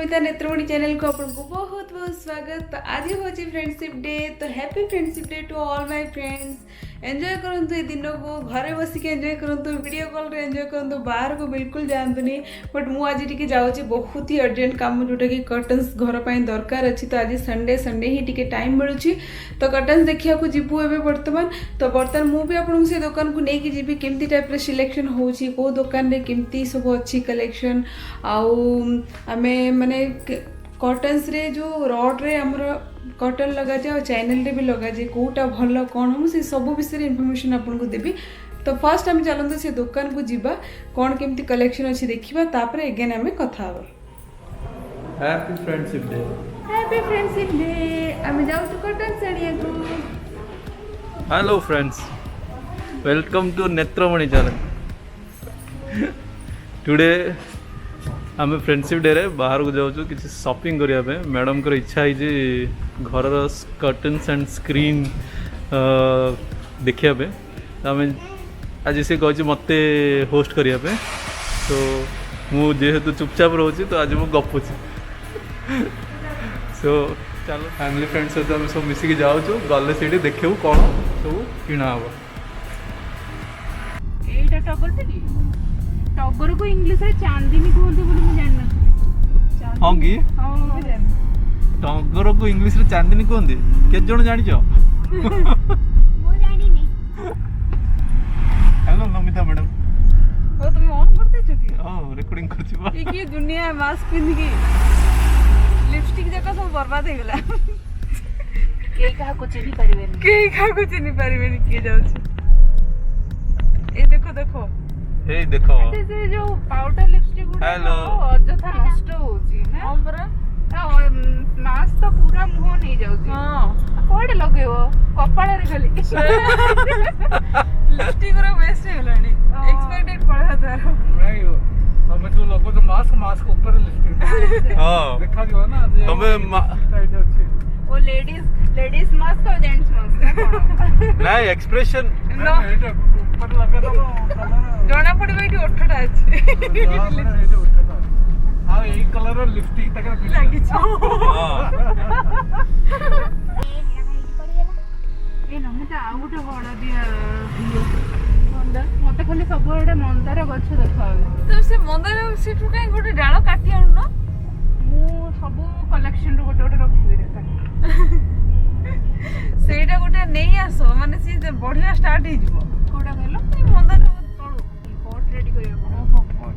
Namita नेत्रमणि channel को आपको बहुत बहुत स्वागत। तो आज हूँ फ्रेंडशिप डे, तो happy friendship day to all my friends. Enjoy करंतु ये दिन को घरे बसिक एंजॉय करंतु, वीडियो कॉल रे एंजॉय करंतु, बाहर को बिल्कुल जातुनी। बट मु आज टिके जाऊँगी बहुत ही अर्जेंट काम जोटा कि कर्टन्स घर पर दरकार अच्छी। तो आज संडे संडे ही टिके टाइम मिलूँ, तो कर्टन्स देखा जीवु एवं बर्तमान। तो बर्तमान मुझे आपको से दुकान को लेकिन जी केमती टाइप सिलेक्शन होची, को दुकान रे केमती सब अच्छी कलेक्शन आमे माने कर्टन्स रे जो रॉड रे हमर कर्टन लगा जाए और चैनल रे भी लगा जाए, कोटा भल कौन हम से सब विषय इनफॉरमेशन आपको देवी। तो फर्स्ट आम चलते से दुकान को जीवा, कौन केमती कलेक्शन अच्छी देखा, तापर एगेन आम कथा हबा। Happy friendship day. Happy friendship day. आम जाऊ कर्टन साड़िया को। Hello friends, welcome to Netramani channel. Today आम फ्रेंडशिप डे रे बाहर को जाऊँ किसी शॉपिंग करने। मैडम को इच्छा है घर कर्टन्स एंड स्क्रीन देखा। तो आम आज से कहे मत होस्ट करने। तो मुझे चुपचाप रोचे, तो आज मुझे गपुची। सो चलो फैमिली फ्रेंड्स सहित आम सब मिसिक जाऊँ, गले से देखू कौन सब किना हम। टगर को इंग्लिश रे चांदनी कहते बोली मैं जान ना। हां की टगर को इंग्लिश रे चांदनी कहते के जण जानि छ? मो जानि नहीं। Hello Namita madam. ओ तुम ऑन करते छ की? हां रिकॉर्डिंग करछि बा। ये की दुनिया मास्क पिन की लिपस्टिक जका सब बर्बाद हो गेला। केई कहा को चिन्ही परिवेनी। केई का को चिन्ही परिवेनी के जाउ छ। ए देखो देखो, ए देखो से जो पाउडर लिपस्टिक गुडा हेलो अजथा नष्ट होची ना। हां परा मास तो पूरा मुंह नहीं जाउची। हां कोडे लगेबो कपाळ रे खाली। लिपस्टिक रो वेस्ट हो गलानी, एक्सपायरी डेट पड़ा तार नहीं हो। हमें जो लगो तो मास्क मास्क ऊपर लिपस्टिक हां देखा जो ना हमें टाइट अछि। वो लेडीज मास्क और जेंट्स मास्क नहीं एक्सप्रेशन नो ऊपर लगा तो जणा पड़बे कि ओठटा अछि। हां यही कलर और लिपस्टिक तक लागी छ। हां ए नमिता आ गुटे बड़ दिया मते खाली सब एडे मंदार गछ देखावे। तो से मंदार सेठु काई गोटे डाळ काटी आनु न। मु सब कलेक्शन रो गोटे गोटे रखिबे रे। सेटा गोटे नहीं आस माने सी बढ़िया स्टार्ट हो जिवो। कोडा कहलो मंदार तळु पॉट रेडी करियो। ओहो पॉट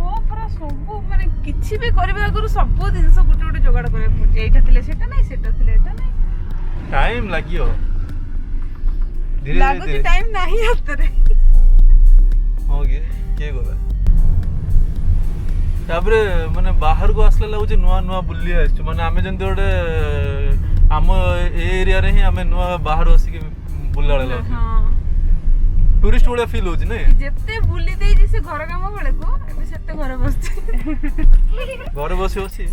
ओ पूरा सब माने किछि भी करबे आगु सब जिंस गोटे गोटे जोगाड़ करे पड़े। एटा थिले सेटा नहीं, सेटा थिले एटा नहीं, टाइम लागियो। धीरे लागो धीरे टाइम नहीं हाथ रे। हो गे के गला तापरे माने बाहर को आसला लागु नुआ नुआ बुल्ली आछ। माने आमे जंती ओडे आम एरिया रे ही आमे नुआ बाहर आसी के बुल्ला लागला। हां टूरिस्ट वाला फील होची नै। जेते बुली देई जे से घर काम बेले को एबे सेते घर बसते। घर बसी होची।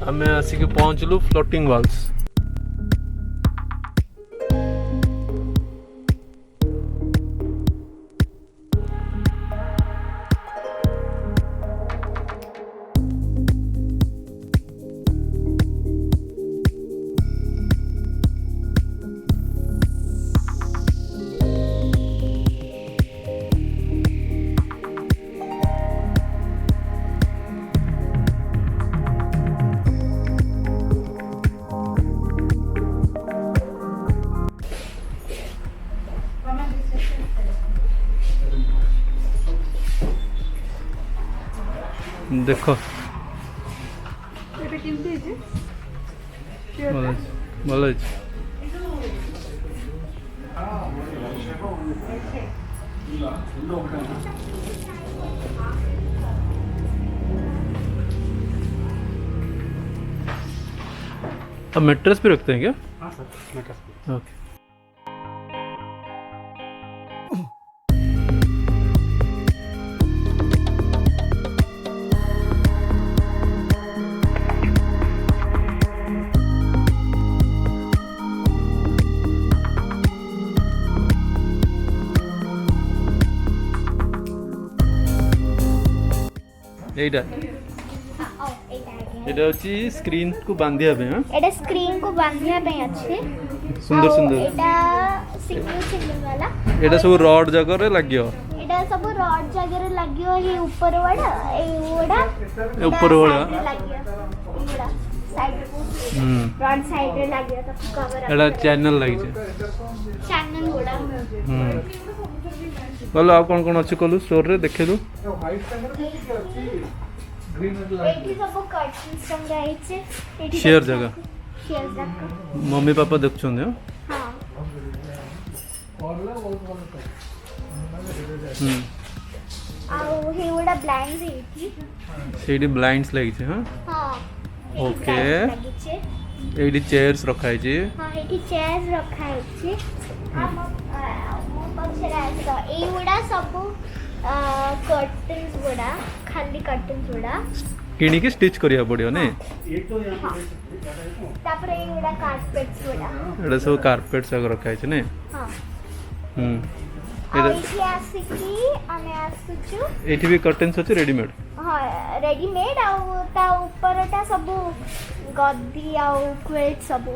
हमें आसिक पहुँचलु फ्लोटिंग वॉल्स। देखो एटा केमती जे भल अच्छे। अब मेट्रेस भी रखते हैं क्या? हाँ सर मेट्रेस। ओके এইটা এটা হচ্ছে স্ক্রিন কু বাঁধিয়া পে হ্যাঁ এটা স্ক্রিন को बांधिया पे अच्छे সুন্দর সুন্দর এটা सिंगल वाला এটা সব রড জায়গারে লাগিও এটা सब रॉड जगह लगियो ही ऊपर वाला ए ओडा ऊपर वाला लगियो एड़ा साइड হুম रॉड साइड रे लगियो तो कवर এটা চ্যানেল লাগিছে चैनल ओडा হুম বলো আর কোন কোন আছে কলু স্টোর রে দেখেলু एठी सब कर्टन संग आइছে एठी शेयर जगह शेयर जगह मम्मी पापा देखछन हां হুম ଆଉ ହେଉଡ଼ା ବ୍ଲାଇଣ୍ଡ ହେଇଛି ସେଇଠି ବ୍ଲାଇଣ୍ଡସ୍ ଲାଗିଛି ହଁ ହଁ ଓକେ ଲାଗିଛି ଏଇଠି ଚେୟାର୍ସ ରଖା ହେଇଛି ହଁ ଏଠି ଚେୟାର ରଖା ହେଇଛି ମୋ ପଛରେ ଆସ ଏଇଗୁଡ଼ା ସବୁ କର୍ଟନ୍ସ ଗୁଡ଼ା ଖାଲି କର୍ଟନ୍ସ ଗୁଡ଼ା କିଣିକି ଷ୍ଟିଚ୍ କରିବାକୁ ପଡ଼ିବ ନାଇଁ ତାପରେ ଏଇଗୁଡ଼ା କାର୍ପେଟ୍ସ ଗୁଡ଼ା ଏଇଟା ସବୁ କାର୍ପେଟ୍ ଯାକ ରଖା ହେଇଛି ନାଇଁ ହଁ ହୁଁ ଆଉ ଏଠି ଆସିକି ଆମେ ଆସୁଛୁ ଏଇଠି ବି କର୍ଟନ୍ସ ଅଛି ରେଡିମେଡ୍ ହଁ ରେଡିମେଡ୍ ଆଉ ତା ଉପରଟା ସବୁ ଗଦି ଆଉ କ୍ୱିଲ୍ଟ ସବୁ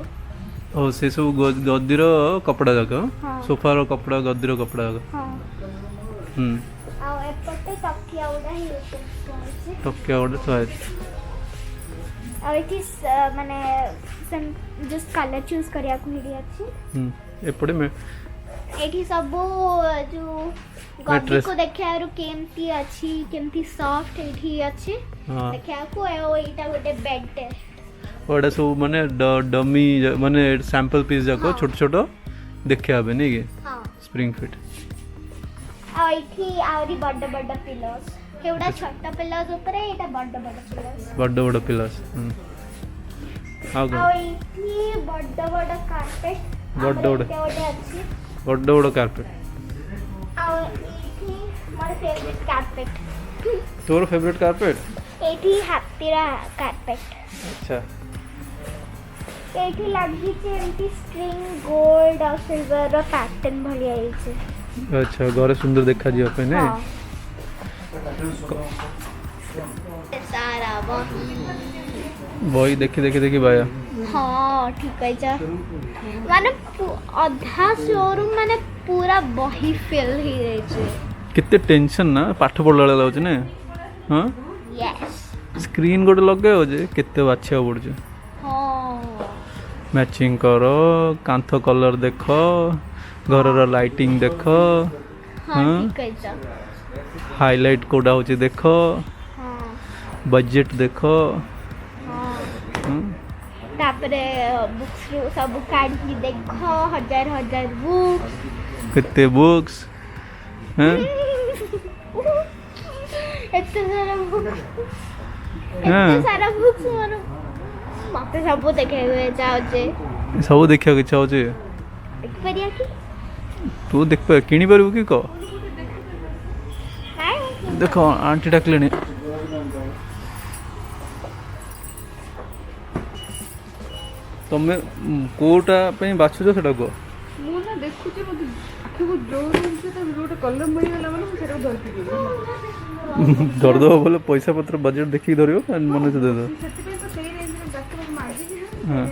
ଓ ସେ ସବୁ ଗଦିର କପଡ଼ା ଯାକ ହଁ। ସୋଫାର କପଡ଼ା ଗଦିର କପଡ଼ା ଯାକ ହଁ ହୁଁ ଆଉ ଏପଟେ ତକିଆ ଗୁଡ଼ା ହେଇଛି ତକିଆ ଗୋଟେ ଥୁଆ ହେଇଛି ଆଉ ଏଠି ମାନେ ଜଷ୍ଟ କଲର୍ ଚୁଜ୍ କରିବାକୁ ହେଇଠି ଅଛି ହୁଁ ଏପଟେ ଏଠି ସବୁ ଯୋଉ Mattress. ଗଦିକୁ ଦେଖିବାରୁ କେମିତି ଅଛି କେମିତି ସଫ୍ଟ ଏଠି ଅଛି ହଁ ଦେଖିବାକୁ ଆଉ ଏଇଟା ଗୋଟେ ବେଡ୍ ଏଇଟା ସବୁ ମାନେ ଡମି ମାନେ ସାମ୍ପଲ୍ ପିସ୍ ଯାକ ହଁ। ଛୋଟ ଛୋଟ ଦେଖିବା ପାଇଁ ନାଇଁ କି ହଁ ସ୍ପ୍ରିଙ୍ଗ ଫିଟ୍ ଆଉ ଏଠି ଆହୁରି ବଡ଼ ବଡ଼ ପିଲୋସ୍ ଏଗୁଡ଼ା ଛୋଟ ପିଲୋସ୍ ଉପରେ ଏଇଟା ବଡ଼ ବଡ଼ ପିଲୋସ୍ ବଡ଼ ବଡ଼ ପିଲାସ୍ ଆଉ କ'ଣ ଆଉ ଏଠି ବଡ଼ ବଡ଼ କାର୍ପେଟ୍ ବଡ଼ ବଡ଼। ଗୋଟେ ଅଛି ବଡ଼ ବଡ଼ କାର୍ପେଟ୍ ଆଉ ଏଠି ମୋର ଫେଭରେଟ୍ କାର୍ପେଟ୍ ତୋର ଫେଭରେଟ୍ କାର୍ପେଟ୍ ଏଠି ହାତୀର କାର୍ପେଟ୍ ଆଚ୍ଛା ଏଠି ଲାଗିଛି ଏମିତି ଷ୍ଟ୍ରିଙ୍ଗ ଗୋଲ୍ଡ ଆଉ ସିଲଭରର ପ୍ୟାଟର୍ନ ଭଳିଆ ହେଇଛି ଆଚ୍ଛା ଘରେ ସୁନ୍ଦର ଦେଖାଯିବା ପାଇଁ ନାଇଁ ସାରା ବହି ଦେଖି ଦେଖି ଦେଖି ବାୟା ହଁ ଠିକ୍ କହିଛ ମାନେ ଅଧା ଶୋରୁମ୍ ମାନେ ପୁରା ବହି ଫିଲ୍ ହେଇଯାଇଛି କେତେ ଟେନସନ୍ ନା ପାଠ ପଢ଼ିଲା ବେଳେ ଲାଗୁଛି ନା ହଁ ୟେସ୍ ସ୍କ୍ରିନ୍ ଗୋଟେ ଲଗାଇବ ଯେ କେତେ ବାଛିବାକୁ ପଡ଼ୁଛି ହଁ ମ୍ୟାଚିଂ କର କାନ୍ଥ କଲର୍ ଦେଖ ଘରର ଲାଇଟିଂ ଦେଖ ହଁ ହଁ। ଠିକ୍ କହିଛ ହାଇଲାଇଟ୍ କୋଉଟା ହେଉଛି ଦେଖ ହଁ ବଜେଟ୍ ଦେଖ ହଁ ହଁ। ତାପରେ ବୁକ୍ସରୁ ସବୁ କାଢ଼ିକି ଦେଖ ହଜାର ହଜାର ବୁକ୍ କେତେ ବୁକ୍ସ ହଁ ଏତେ ସାରା ବୁକ୍ ହଁ। ଏତେ ସାରା ବୁକ୍ସ ମୋର ମତେ ସବୁ ଦେଖିବାକୁ ଇଚ୍ଛା ହଉଛି ସବୁ ଦେଖିବାକୁ ଇଚ୍ଛା ହେଉଛି ଦେଖିପାରିବା କି ତୁ ଦେଖିପାରିବୁ କିଣିପାରିବୁ କି କହ ନାଇଁ ଦେଖ ଆଣ୍ଟି ଡାକିଲେଣି ତମେ କୋଉଟା ପାଇଁ ବାଛୁଛ ସେଟା କୁହ ମୁଁ ନା ଦେଖୁଛି ମୋତେ ଆଖିକୁ ଯୋଉ ଜିନିଷ ତା ଗୋଟେ କଲର୍ ମିଳିଗଲା ମାନେ ମୁଁ ସେଟାକୁ ଧରିକି ଧରିଦେବ ବୋଲେ ପଇସା ପତ୍ର ବଜେଟ୍ ଦେଖିକି ଧରିବ ମନେ ଦେଇଦେବ ସେଥିପାଇଁ ତ ସେଇ ରେଞ୍ଜରେ ଡାକ୍ତର ମାଗିଛି ହଁ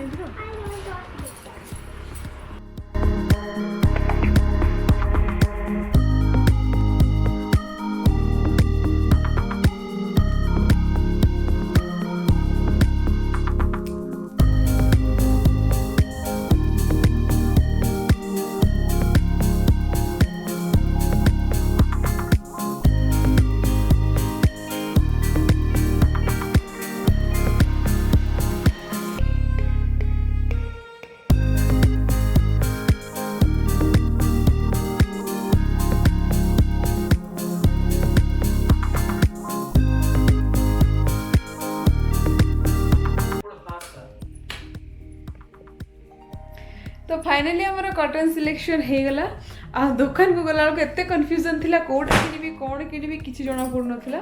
तो फाइनाली आमर कटन सिलेक्शन हो गला आ दुकान को गला एत कन्फ्यूजन थिला कोटा किनिबी कौन किनिबी किसी जना पड़ नथिला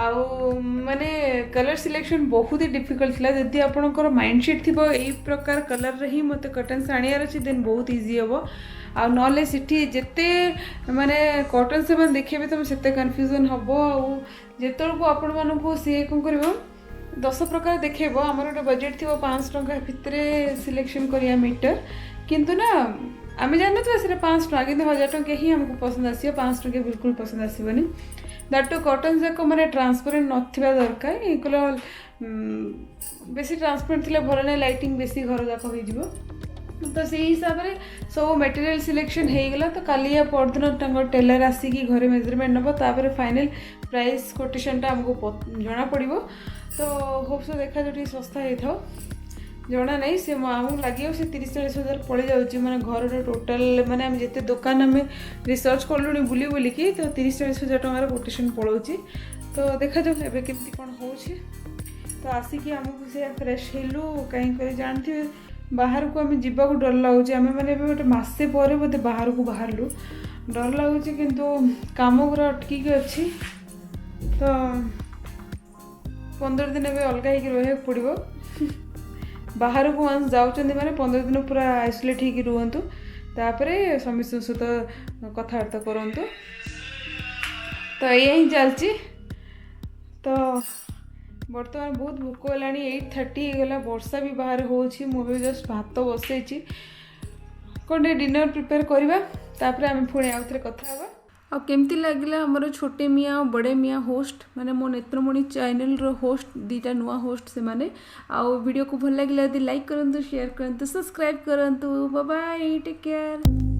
आउ माने कलर सिलेक्शन बहुत ही डिफिकल्ट थिला जदि आपनकर माइंडसेट थिबो एई प्रकार कलर रे ही मते कटन आनियार अछि देन बहुत इजी हबो आ नले सिटी जेते माने कटन से मन देखिबे तुम सेते कन्फ्यूजन हबो आ जेतल को आपण मानको से कोन करबो 10 प्रकार देखेबो हमर गोटे बजेट थी 500 टका भितर सिलेक्शन करिया मीटर किंतु ना आम जान ना से 500 टका कि 1000 टका ही हमको पसंद आसो 500 टका बिल्कुल पसंद आसबनी दैट टू कटन जाक मैंने ट्रांसपेरेंट नथिबा दरकार ये बेसी ट्रांसपेरेंट थिले भल ना लाइटिंग बेसी घर जाक हो जिवो तो से हिसाब से सब मटेरियल सिलेक्शन हो गला तो काली या परदिन टेलर आसिकी घरे मेजरमेंट नब तापर फाइनल प्राइस कोटेशनटा हमको जना पड़ो तो होप सो देखा जो सस्ता हो जना नहीं से आमको लगे से 30-40 हज़ार पड़ जाऊँगी मैंने घर टोटाल माने आम जिते दुकान आम रिसर्च कलु बुली बुलिकी तो 30-40 हज़ार टकर कोटेशन पड़ोची तो देखा जाऊ एवं केमती कौन हो तो आसिकी आमको से फ्रेश हेलु कहीं जानते बाहर को आम जावाक डर लगुच आम मैंने गोटे मसे पर बोधे बाहर को बाहरलु डर लगुच किंतु काम पूरा अटकिक अच्छी तो 15 दिन ए अलग हो पड़ो बाहर को वंस जाऊँच मैंने 15 दिन पूरा आइसोलेट हो रुहतु तापर समस्त सहित कथबार्ता करूँ तो ये ही चलती तो बर्तमान बहुत भोक है 8:30 होगला वर्षा भी बाहर होची मुझे जस्ट भात बसई कौन डिनर प्रिपेयर करवा तापर आम पुणी आउ थे कथा हवा आ केमती लगला हमर छोटे मियाँ और बड़े मियाँ होस्ट माने मो नेत्रमणि चैनल रो होस्ट दीटा नुआ होस्ट से माने आ वीडियो को भल लगे लाइक करंतु शेयर करंतु सब्सक्राइब करंतु बाय बाय टेक केयर।